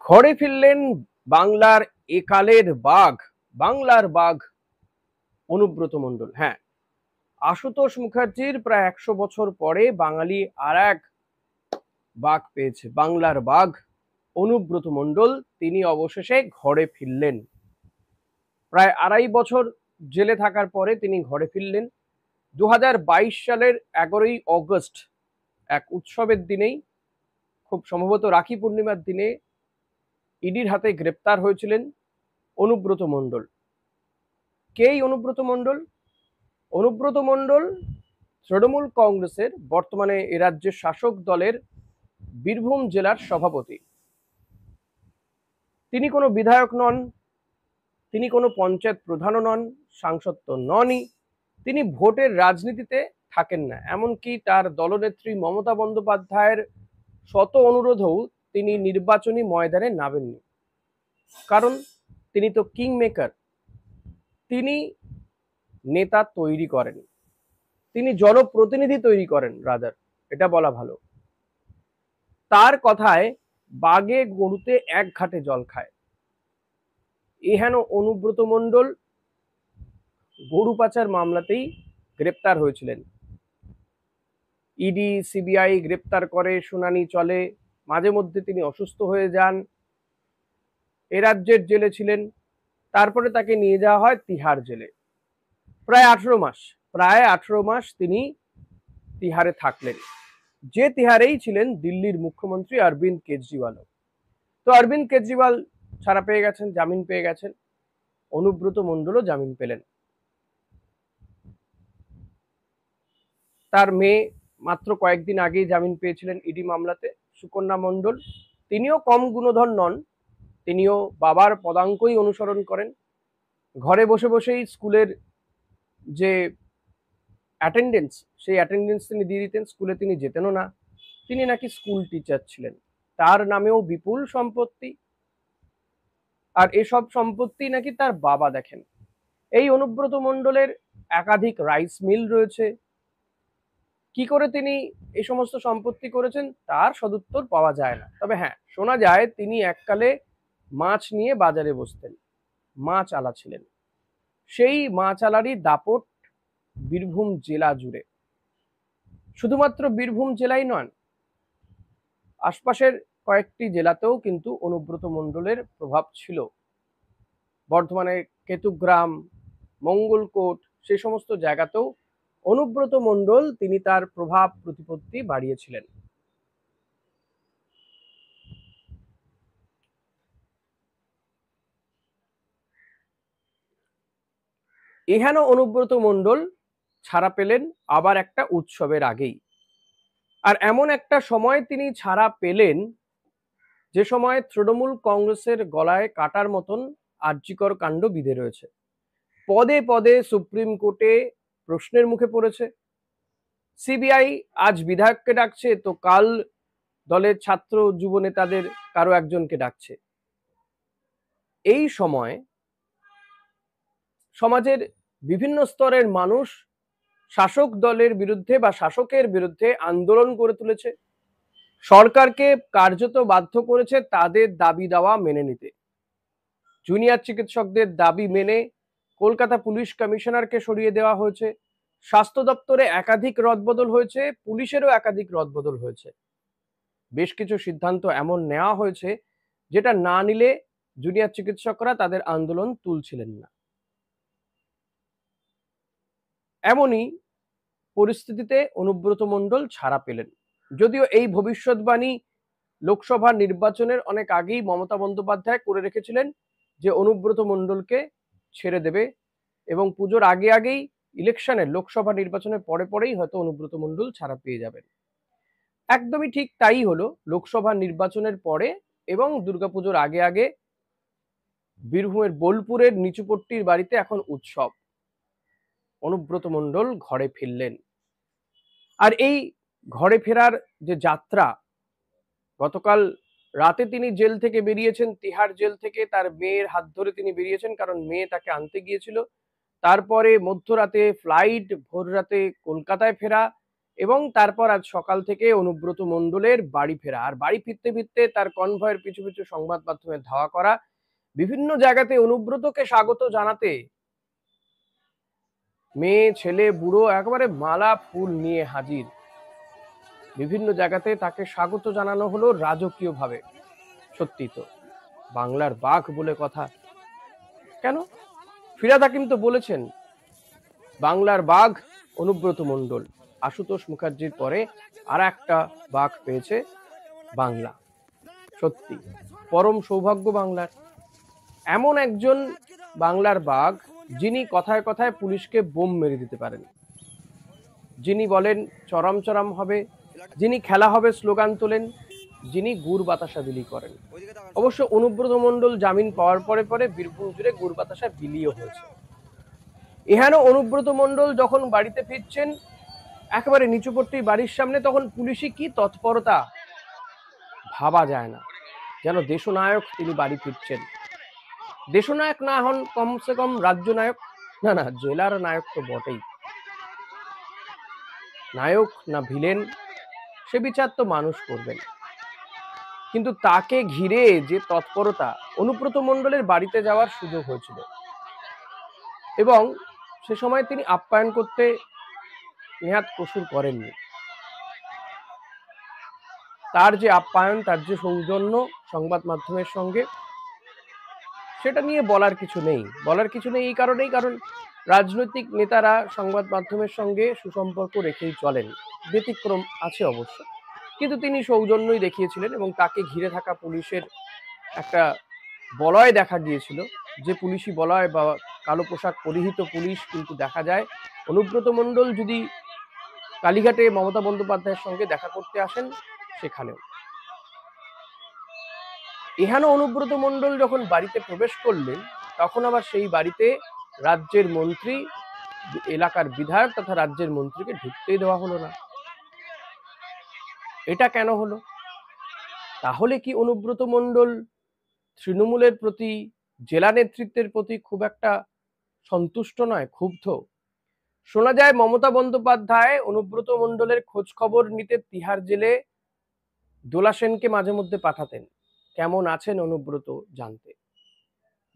ঘরে ফিরলেন বাংলার একালের বাঘ, বাংলার বাঘ অনুব্রত মণ্ডল। হ্যাঁ, আশুতোষ মুখার্জির প্রায় 100 বছর পরে বাঙালি আর এক বাঘ পেয়েছে, বাংলার বাঘ অনুব্রত মণ্ডল। তিনি অবশেষে ঘরে ফিরলেন। প্রায় 2.5 বছর জেলে থাকার পরে তিনি ঘরে ফিরলেন 2022 সালের 11ই অগস্ট, এক উৎসবের দিনেই, খুব সম্ভবত রাখি পূর্ণিমার দিনে ইডির হাতে গ্রেপ্তার হয়েছিলেন অনুব্রত মণ্ডল। কে এই অনুব্রত মণ্ডল? অনুব্রত মণ্ডল তৃণমূল কংগ্রেসের, বর্তমানে এ রাজ্যের শাসক দলের বীরভূম জেলার সভাপতি। তিনি কোনো বিধায়ক নন, তিনি কোনো পঞ্চায়েত প্রধানও নন, সাংসদ তো ননই, তিনি ভোটের রাজনীতিতে থাকেন না। এমনকি তার দলনেত্রী মমতা বন্দ্যোপাধ্যায়ের শত অনুরোধেও তিনি নির্বাচনী ময়দানে নামেননি, কারণ তিনি তো কিং মেকার। তিনি নেতা তৈরি করেন, তিনি জনপ্রতিনিধি তৈরি করেন, রাদার এটা বলা ভালো। তার কথায় বাগে গরুতে এক ঘাটে জল খায়। এহেন অনুব্রত মণ্ডল গরু পাচার মামলাতেই গ্রেপ্তার হয়েছিলেন। ইডি সিবিআই গ্রেপ্তার করে, শুনানি চলে, মাঝে মধ্যে তিনি অসুস্থ হয়ে যান, এ রাজ্যের জেলে ছিলেন। তারপরে তাকে নিয়ে যাওয়া হয় তিহার জেলে। প্রায় 18 মাস তিনি তিহারে থাকলেন, যে তিহারেই ছিলেন দিল্লির মুখ্যমন্ত্রী অরবিন্দ কেজরিওয়াল। তো অরবিন্দ কেজরিওয়াল ছাড়া পেয়ে গেছেন, জামিন পেয়ে গেছেন, অনুব্রত মণ্ডলও জামিন পেলেন। তার মেয়ে মাত্র কয়েকদিন আগেই জামিন পেয়েছিলেন ইডি মামলাতে, সুকন্যা মণ্ডল। তিনিও কম গুণধর নন, তিনিও বাবার পদাঙ্কই অনুসরণ করেন। ঘরে বসে বসেই স্কুলের যে অ্যাটেন্ডেন্স, সেই অ্যাটেন্ডেন্স তিনি দিয়ে দিতেন, স্কুলে তিনি যেতেনও না। তিনি নাকি স্কুল টিচার ছিলেন, তার নামেও বিপুল সম্পত্তি, আর এসব সম্পত্তি নাকি তার বাবা দেখেন। এই অনুব্রত মণ্ডলের একাধিক রাইস মিল রয়েছে। কি করে তিনি এই সমস্ত সম্পত্তি করেছেন তার সদুত্তর পাওয়া যায় না। তবে হ্যাঁ, শোনা যায় তিনি এককালে মাছ নিয়ে বাজারে বসতেন, মাছ আলা ছিলেন। সেই মাছ আলারই দাপট বীরভূম জেলা জুড়ে। শুধুমাত্র বীরভূম জেলাই নন, আশপাশের কয়েকটি জেলাতেও কিন্তু অনুব্রত মণ্ডলের প্রভাব ছিল। বর্ধমানে কেতুগ্রাম, মঙ্গলকোট, সেই সমস্ত জায়গাতেও অনুব্রত মণ্ডল তিনি তার প্রভাব প্রতিপত্তি বাড়িয়েছিলেন। এহেন অনুব্রত মণ্ডল ছাড়া পেলেন আবার একটা উৎসবের আগেই। আর এমন একটা সময় তিনি ছাড়া পেলেন যে সময় তৃণমূল কংগ্রেসের গলায় কাটার মতন আর্যিকর কাণ্ড বিধে রয়েছে। পদে পদে সুপ্রিম কোর্টে প্রশ্নের মুখে পড়েছে। সিবিআই আজ বিধায়ককে ডাকছে, তো কাল দলের ছাত্র যুব নেতাদের কারো একজনকে ডাকছে। এই সময় সমাজের বিভিন্ন স্তরের মানুষ শাসক দলের বিরুদ্ধে বা শাসকের বিরুদ্ধে আন্দোলন করে তুলেছে, সরকারকে কার্যত বাধ্য করেছে তাদের দাবি দাওয়া মেনে নিতে। জুনিয়র চিকিৎসকদের দাবি মেনে কলকাতা পুলিশ কমিশনারকে সরিয়ে দেওয়া হয়েছে, স্বাস্থ্য দপ্তরে একাধিক রদবদল হয়েছে, পুলিশেরও একাধিক রদবদল হয়েছে। বেশ কিছু সিদ্ধান্ত এমন নেওয়া হয়েছে যেটা না নিলে জুনিয়র চিকিৎসকরা তাদের আন্দোলন তুলছিলেন না। এমনই পরিস্থিতিতে অনুব্রত মণ্ডল ছাড়া পেলেন। যদিও এই ভবিষ্যৎবাণী লোকসভা নির্বাচনের অনেক আগেই মমতা বন্দ্যোপাধ্যায় করে রেখেছিলেন যে অনুব্রত মণ্ডলকে ছেড়ে দেবে, এবং পুজোর আগে আগেই, ইলেকশনের লোকসভা নির্বাচনের পরে পরেই হয়তো অনুব্রত মণ্ডল ছাড়া পেয়ে যাবেন। একদমই ঠিক তাই হলো। লোকসভা নির্বাচনের পরে এবং দুর্গাপুজোর আগে আগে বীরভূমের বোলপুরের নিচুপট্টির বাড়িতে এখন উৎসব। অনুব্রত মণ্ডল ঘরে ফিরলেন। আর এই ঘরে ফেরার যে যাত্রা, গতকাল রাতে তিনি জেল থেকে বেরিয়েছেন, তিহার জেল থেকে তার মেয়ের হাত ধরে তিনি বেরিয়েছেন, কারণ মেয়ে তাকে আনতে গিয়েছিল। তারপরে মধ্যরাতে ফ্লাইট, ভোর রাতে কলকাতায় ফেরা, এবং তারপর আজ সকাল থেকে অনুব্রত মণ্ডলের বাড়ি ফেরা, আর বাড়ি ফিরতে ফিরতে তার কনভয়ের পিছু পিছু সংবাদ মাধ্যমে ধাওয়া করা, বিভিন্ন জায়গাতে অনুব্রতকে স্বাগত জানাতে মেয়ে ছেলে বুড়ো একেবারে মালা ফুল নিয়ে হাজির। বিভিন্ন জায়গাতে তাকে স্বাগত জানানো হলো রাজকীয়ভাবে। সত্যি তো বাংলার বাঘ বলে কথা। কেন? ফিরহাদ হাকিম তো বলেছেন বাংলার বাঘ অনুব্রত মণ্ডল। আশুতোষ মুখার্জির পরে আর একটা বাঘ পেয়েছে বাংলা। সত্যি পরম সৌভাগ্য বাংলার। এমন একজন বাংলার বাঘ যিনি কথায় কথায় পুলিশকে বোম মেরে দিতে পারেন, যিনি বলেন চরম চরম হবে, যিনি খেলা হবে স্লোগান তোলেন, যিনি গুড় বাতাসা বিলি করেন। অবশ্য অনুব্রত মণ্ডল জামিন পাওয়ার পরে পরে বীরভূম জুড়ে গুড় বাতাসা বিলিও হয়েছে। এহেন অনুব্রত মণ্ডল যখন বাড়িতে ফিরছেন একেবারে নিচুপট্টি বাড়ির সামনে, তখন পুলিশি কি তৎপরতা ভাবা যায় না। যেন দেশনায়ক তিনি বাড়ি ফিরছেন। দেশনায়ক না হন কমসে কম রাজ্য নায়ক, না না জেলার নায়ক তো বটেই। নায়ক না ভিলেন সে বিচার তো মানুষ করবেন, কিন্তু তাকে ঘিরে যে তৎপরতা, অনুব্রত মণ্ডলের বাড়িতে যাওয়ার সুযোগ হয়েছিল এবং সে সময় তিনি আপ্যায়ন করতে নেহাত কসুর করেননি। তার যে আপ্যায়ন, তার যে সৌজন্য সংবাদ মাধ্যমের সঙ্গে, সেটা নিয়ে বলার কিছু নেই। বলার কিছু নেই এই কারণেই, কারণ রাজনৈতিক নেতারা সংবাদ মাধ্যমের সঙ্গে সুসম্পর্ক রেখেই চলেন। ব্যতিক্রম আছে অবশ্য, কিন্তু তিনি সৌজন্যই দেখিয়েছিলেন এবং তাকে ঘিরে থাকা পুলিশের একটা বলয় দেখা গিয়েছিল, যে পুলিশি বলয় বা কালো পোশাক পরিহিত পুলিশ কিন্তু দেখা যায় অনুব্রত মণ্ডল যদি কালীঘাটে মমতা বন্দ্যোপাধ্যায়ের সঙ্গে দেখা করতে আসেন সেখানেও। এহেন অনুব্রত মণ্ডল যখন বাড়িতে প্রবেশ করলেন তখন আবার সেই বাড়িতে রাজ্যের মন্ত্রী, এলাকার বিধায়ক তথা রাজ্যের মন্ত্রীকে ঢুকতেই দেওয়া হলো না। এটা কেন হলো? তাহলে কি অনুব্রত মণ্ডল তৃণমূলের প্রতি, জেলা নেতৃত্বের প্রতি খুব একটা সন্তুষ্ট নয়, ক্ষুব্ধ? শোনা যায় মমতা বন্দ্যোপাধ্যায় অনুব্রত মণ্ডলের খোঁজ খবর নিতে তিহার জেলে দোলা সেনকে মাঝে মধ্যে পাঠাতেন কেমন আছেন অনুব্রত জানতে।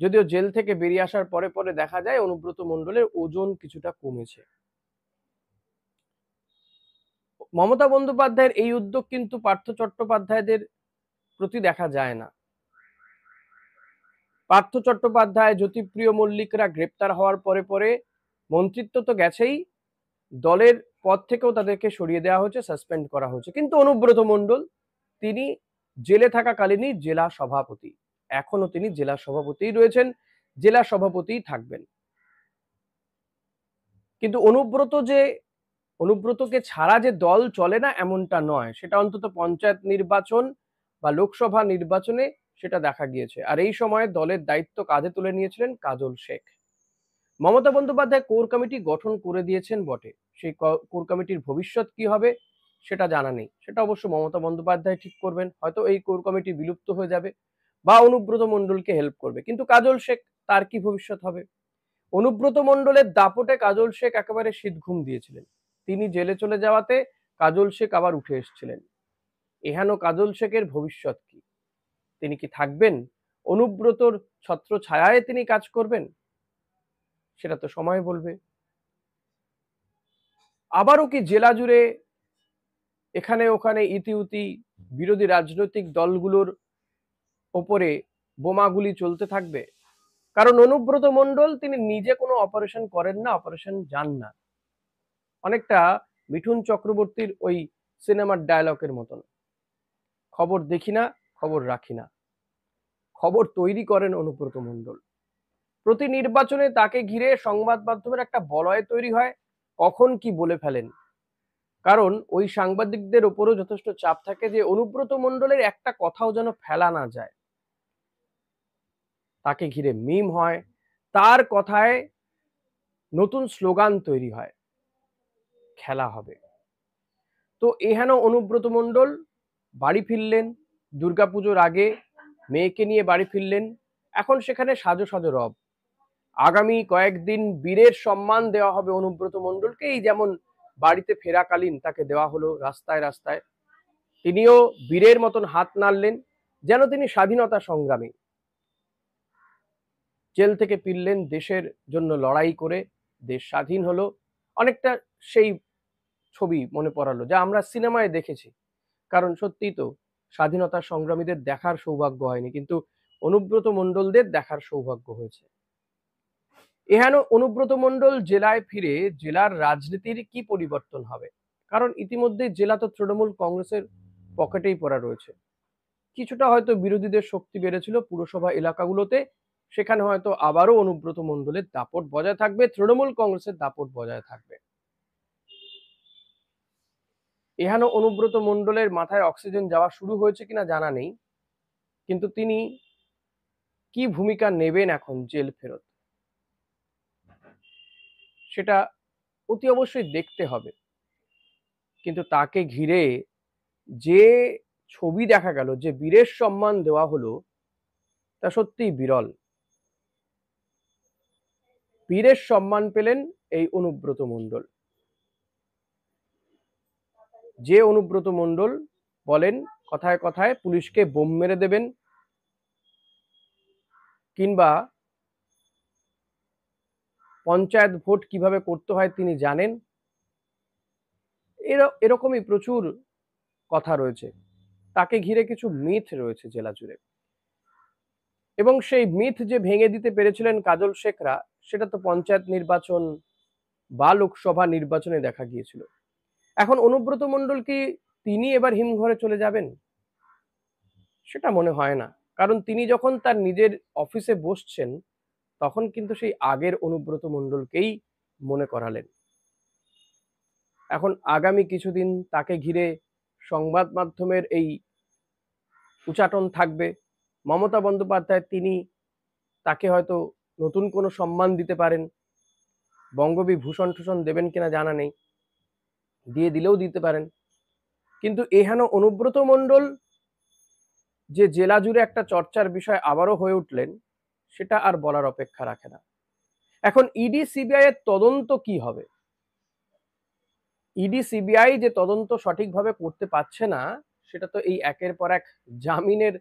যদিও জেল থেকে বেরিয়ে আসার পরে পরে দেখা যায় অনুব্রত মণ্ডলের ওজন কিছুটা কমেছে। মমতা বন্দ্যোপাধ্যায়ের এই উদ্যোগ কিন্তু পার্থ চট্টোপাধ্যায়দের প্রতি দেখা যায় না। পার্থ চট্টোপাধ্যায়, জ্যোতিপ্রিয় মল্লিকরা গ্রেপ্তার হওয়ার পরে পরে মন্ত্রিত্ব তো গেছেই, দলের পদ থেকেও তাদেরকে সরিয়ে দেওয়া হয়েছে, সাসপেন্ড করা হয়েছে। কিন্তু অনুব্রত মণ্ডল তিনি জেলে থাকাকালীনই জেলা সভাপতি, এখনো তিনি জেলা সভাপতিই রয়েছেন, জেলা সভাপতিই থাকবেন। কিন্তু অনুব্রতকে ছাড়া যে দল চলে না এমনটা নয়, সেটা অন্তত পঞ্চায়েত নির্বাচন বা লোকসভা নির্বাচনে সেটা দেখা গিয়েছে। আর এই সময় দলের দায়িত্ব কাঁধে তুলে নিয়েছিলেন কাজল শেখ। মমতা বন্দ্যোপাধ্যায় কোর কমিটি গঠন করে দিয়েছেন বটে, সেই কোর কমিটির ভবিষ্যৎ কি হবে সেটা জানা নেই। সেটা অবশ্য মমতা বন্দ্যোপাধ্যায় ঠিক করবেন। হয়তো এই কোর কমিটি বিলুপ্ত হয়ে যাবে বা অনুব্রত মণ্ডলকে হেল্প করবে, কিন্তু কাজল শেখ, তার কি ভবিষ্যৎ হবে? অনুব্রত মণ্ডলের দাপটে কাজল শেখ একেবারে শীত ঘুম দিয়েছিলেন। তিনি জেলে চলে যাওয়াতে কাজল শেখ আবার উঠে এসেছিলেন। এহেন কাজল শেখের ভবিষ্যৎ কি? তিনি কি থাকবেন? অনুব্রতর ছত্র ছায়ায় তিনি কাজ করবেন? সেটা তো সময় বলবে। আবারও কি জেলা জুড়ে এখানে ওখানে ইতিউতি বিরোধী রাজনৈতিক দলগুলোর ওপরে বোমাগুলি চলতে থাকবে? কারণ অনুব্রত মণ্ডল তিনি নিজে কোনো অপারেশন করেন না, অপারেশন যান না। অনেকটা মিঠুন চক্রবর্তীর ওই সিনেমার ডায়লগের মতন, খবর দেখি না, খবর রাখি না। খবর তৈরি করেন অনুব্রত মণ্ডল। প্রতি নির্বাচনে তাকে ঘিরে সংবাদ মাধ্যমের একটা বলয় তৈরি হয়, কখন কি বলে ফেলেন। কারণ ওই সাংবাদিকদের ওপরও যথেষ্ট চাপ থাকে যে অনুব্রত মণ্ডলের একটা কথাও যেন ফেলা না যায়। তাকে ঘিরে মিম হয়, তার কথায় নতুন স্লোগান তৈরি হয়, খেলা হবে। তো এহেন অনুব্রত মণ্ডল বাড়ি ফিরলেন দুর্গাপুজোর আগে, মেয়েকে নিয়ে বাড়ি ফিরলেন। এখন সেখানে সাজো সাজো রব। আগামী কয়েকদিন বীরের সম্মান দেওয়া হবে অনুব্রত মণ্ডলকে, এই যেমন বাড়িতে ফেরাকালীন তাকে দেওয়া হলো রাস্তায় রাস্তায়। তিনিও বীরের মতন হাত নাড়লেন, যেন তিনি স্বাধীনতা সংগ্রামী। জেল থেকে ফিরলেন দেশের জন্য লড়াই করে, দেশ স্বাধীন হলো। অনেকটা সেই ছবি মনে পড়ালো যা আমরা সিনেমায় দেখেছি। কারণ সত্যিই তো স্বাধীনতা সংগ্রামীদের দেখার সৌভাগ্য হয়নি, কিন্তু অনুব্রত মণ্ডলদের দেখার সৌভাগ্য হয়েছে। এহেন অনুব্রত মণ্ডল জেলায় ফিরে জেলার রাজনীতির কি পরিবর্তন হবে? কারণ ইতিমধ্যে জেলা তো তৃণমূল কংগ্রেসের পকেটেই পড়া রয়েছে। কিছুটা হয়তো বিরোধীদের শক্তি বেড়েছিল পুরসভা এলাকাগুলোতে, সেখানে হয়তো আবারও অনুব্রত মণ্ডলের দাপট বজায় থাকবে, তৃণমূল কংগ্রেসের দাপট বজায় থাকবে। এহেন অনুব্রত মণ্ডলের মাথায় অক্সিজেন যাওয়া শুরু হয়েছে কিনা জানা নেই, কিন্তু তিনি কি ভূমিকা নেবেন এখন জেল ফেরত, সেটা অতি অবশ্যই দেখতে হবে। কিন্তু তাকে ঘিরে যে ছবি দেখা গেল, যে বীরের সম্মান দেওয়া হলো, তা সত্যিই বিরল। বীরের সম্মান পেলেন এই অনুব্রত মণ্ডল। যে অনুব্রত মণ্ডল বলেন কথায় কথায় পুলিশকে বোম মেরে দেবেন, কিংবা পঞ্চায়েত ভোট কিভাবে করতে হয় তিনি জানেন, এরকমই প্রচুর কথা রয়েছে। তাকে ঘিরে কিছু মিথ রয়েছে জেলা জুড়ে, এবং সেই মিথ যে ভেঙে দিতে পেরেছিলেন কাজল শেখরা, সেটা তো পঞ্চায়েত নির্বাচন বা লোকসভা নির্বাচনে দেখা গিয়েছিল। এখন অনুব্রত মণ্ডল কি তিনি এবার হিমঘরে চলে যাবেন? সেটা মনে হয় না। কারণ তিনি যখন তার নিজের অফিসে বসছেন, তখন কিন্তু সেই আগের অনুব্রত মণ্ডলকেই মনে করালেন। এখন আগামী কিছুদিন তাকে ঘিরে সংবাদ মাধ্যমের এই উচাটন থাকবে। মমতা বন্দ্যোপাধ্যায় তিনি তাকে হয়তো নতুন কোনো সম্মান দিতে পারেন, বঙ্গবিভূষণ টুষণ দেবেন কিনা জানা নেই, দিয়ে দিলেও দিতে পারেন। কিন্তু এহেন অনুব্রত মণ্ডল যে জেলা জুড়ে একটা চর্চার বিষয় আবারও হয়ে উঠলেন, সেটা আর বলার অপেক্ষা রাখে না। এখন ইডি সিবিআই এর তদন্ত কি হবে? ইডি সিবিআই যে তদন্ত সঠিকভাবে করতে পারছে না, সেটা তো এই একের পর এক জামিনের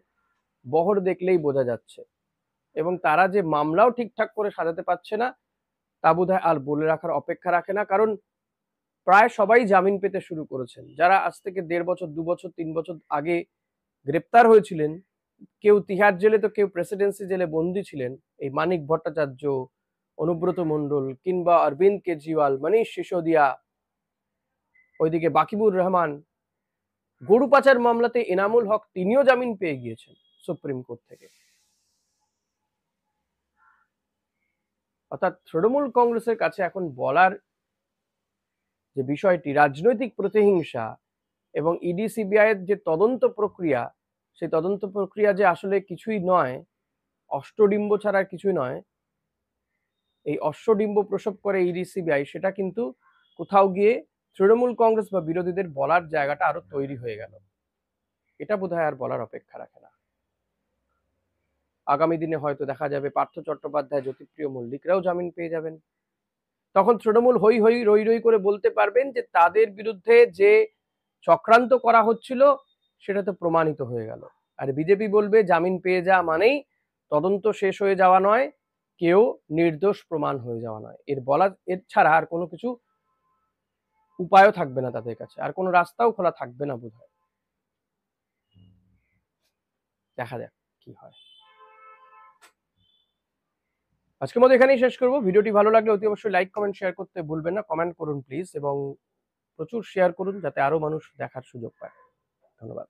বহর দেখলেই বোঝা যাচ্ছে। এবং তারা যে মামলাও ঠিকঠাক করে সাজাতে পারছে না, তা বোধহয় আর বলে রাখার অপেক্ষা রাখে না। কারণ প্রায় সবাই জামিন পেতে শুরু করেছেন। যারা আজ থেকে 1.5 বছর, 2 বছর, 3 বছর আগে গ্রেপ্তার হয়েছিলেন, কেউ তিহার জেলে তো কেউ প্রেসিডেন্সি জেলে বন্দী ছিলেন, এই মানিক ভট্টাচার্য, অনুব্রত মণ্ডল, কিংবা অরবিন্দ কেজরিওয়াল, মনীষ সিসোদিয়া, ওইদিকে বাকিবুর রহমান, গরু পাচার মামলাতে এনামুল হক তিনিও জামিন পেয়ে গিয়েছেন সুপ্রিম কোর্ট থেকে। অর্থাৎ তৃণমূল কংগ্রেসের কাছে এখন বলার যে বিষয়টি রাজনৈতিক প্রতিহিংসা এবং ইডি সিবিআই এর যে তদন্ত প্রক্রিয়া, সেই তদন্ত প্রক্রিয়া যে আসলে কিছুই নয়, অষ্টডিম্ব ছাড়া কিছুই নয়, এই অশ্বডিম্ব প্রসব করে ইডি সিবিআই, সেটা কিন্তু কোথাও গিয়ে তৃণমূল কংগ্রেস বা বিরোধীদের বলার জায়গাটা আরো তৈরি হয়ে গেল। এটা বোধহয় আর বলার অপেক্ষা রাখে না। আগামী দিনে হয়তো দেখা যাবে পার্থ চট্টোপাধ্যায়, জ্যোতিপ্রিয় মল্লিকরাও জামিন পেয়ে যাবেন। তখন তৃণমূল হই হই রই রই করে বলতে পারবেন যে তাদের বিরুদ্ধে যে চক্রান্ত করা হচ্ছিল, সেটা তো প্রমাণিত হয়ে গেল। আর বিজেপি বলবে জামিন পেয়ে যাওয়া মানেই তদন্ত শেষ হয়ে যাওয়া নয়, কেউ নির্দোষ প্রমাণ হয়ে যাওয়া নয়। এর ছাড়া আর কোনো কিছু উপায়ও থাকবে না তাদের কাছে, আর কোনো রাস্তাও খোলা থাকবে না বোধহয়। দেখা যাক কি হয়। আজকের মতো এখানেই শেষ করবো। ভিডিওটি ভালো লাগলে অতি অবশ্যই লাইক, কমেন্ট, শেয়ার করতে ভুলবেন না। কমেন্ট করুন প্লিজ, এবং প্রচুর শেয়ার করুন যাতে আরো মানুষ দেখার সুযোগ পায়। ধন্যবাদ।